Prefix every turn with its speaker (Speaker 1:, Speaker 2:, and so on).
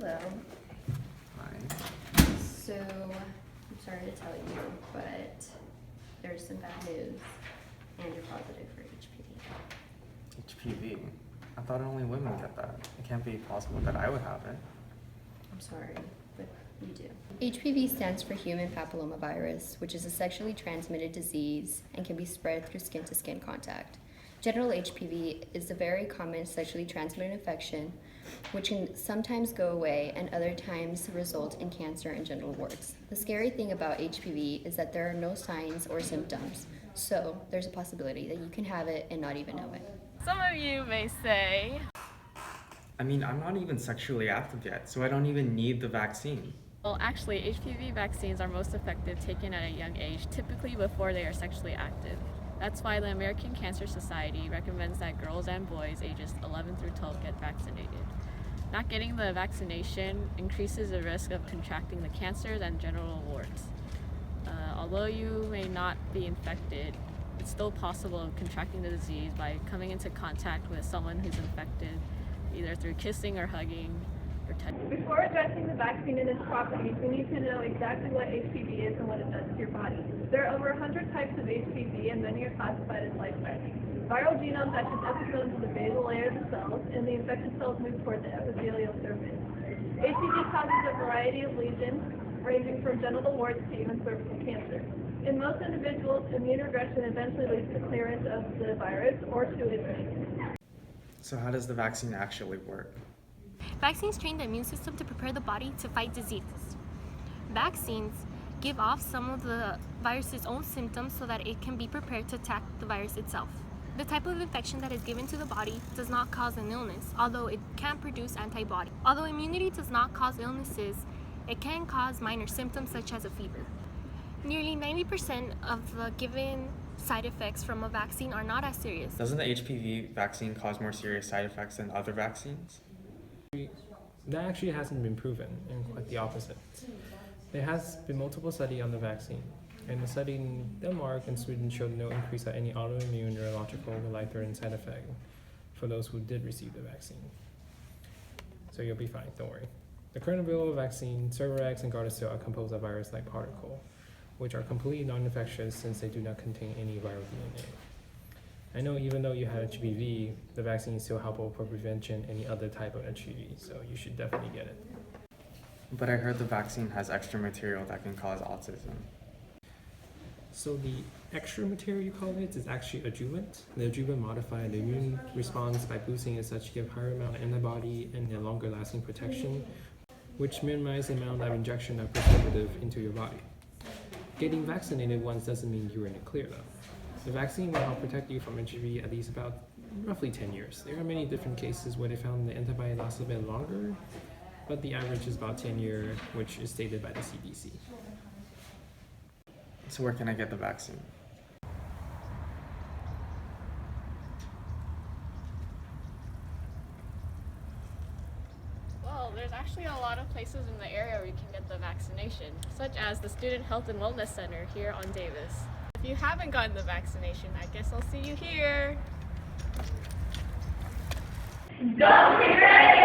Speaker 1: Hello.
Speaker 2: Hi.
Speaker 1: So, I'm sorry to tell you, but there's some bad news, and you're positive for HPV.
Speaker 2: HPV? I thought only women get that. It can't be possible that I would have it.
Speaker 1: I'm sorry, but you do. HPV stands for human papillomavirus, which is a sexually transmitted disease and can be spread through skin-to-skin contact. Genital HPV is a very common sexually transmitted infection, which can sometimes go away and other times result in cancer and genital warts. The scary thing about HPV is that there are no signs or symptoms, so there's a possibility that you can have it and not even know it.
Speaker 3: Some of you may say,
Speaker 2: I mean, I'm not even sexually active yet, so I don't even need the vaccine.
Speaker 3: well, actually, HPV vaccines are most effective taken at a young age, typically before they are sexually active. That's why the American Cancer Society recommends that girls and boys ages 11 through 12 get vaccinated. Not getting the vaccination increases the risk of contracting the cancers and genital warts. Although you may not be infected, it's still possible of contracting the disease by coming into contact with someone who's infected, either through kissing or hugging or touching.
Speaker 4: Before addressing the vaccine and its properties, we need to know exactly what HPV is and what it does to your body. There are over 100 types of HPV, and many are classified as life-threatening. Viral genomes attach episodes to the basal layer of the cells, and the infected cells move toward the epithelial surface. HPV causes a variety of lesions, ranging from genital warts to even cervical cancer. In most individuals, immune regression eventually leads to clearance of the virus or to its maintenance.
Speaker 2: So how does the vaccine actually work?
Speaker 5: Vaccines train the immune system to prepare the body to fight diseases. Vaccines give off some of the virus's own symptoms so that it can be prepared to attack the virus itself. The type of infection that is given to the body does not cause an illness, although it can produce antibodies. Although immunity does not cause illnesses, it can cause minor symptoms such as a fever. Nearly 90% of the given side effects from a vaccine are not as serious.
Speaker 2: Doesn't the HPV vaccine cause more serious side effects than other vaccines?
Speaker 6: That actually hasn't been proven, and quite the opposite. There has been multiple studies on the vaccine, and the study in Denmark and Sweden showed no increase of any autoimmune, neurological, or life-threatening side effect for those who did receive the vaccine. So you'll be fine, don't worry. The current available vaccine, Cervarix and Gardasil, are composed of virus-like particles, which are completely non-infectious since they do not contain any viral DNA. I know even though you had HPV, the vaccine is still helpful for prevention any other type of HPV, so you should definitely get it.
Speaker 2: But I heard the vaccine has extra material that can cause autism.
Speaker 6: So the extra material you call it is actually adjuvant. The adjuvant modifies the immune response by boosting it such to give higher amount of antibody and a longer lasting protection, which minimizes the amount of injection of preservative into your body. Getting vaccinated once doesn't mean you're in the clear though. The vaccine will help protect you from HPV at least about roughly 10 years. There are many different cases where they found the antibody lasts a bit longer, but the average is about 10 years, which is stated by the CDC.
Speaker 2: So where can I get the vaccine?
Speaker 3: well, there's actually a lot of places in the area where you can get the vaccination, such as the Student Health and Wellness Center here on Davis. If you haven't gotten the vaccination, I guess I'll see you here.
Speaker 4: Don't be ready!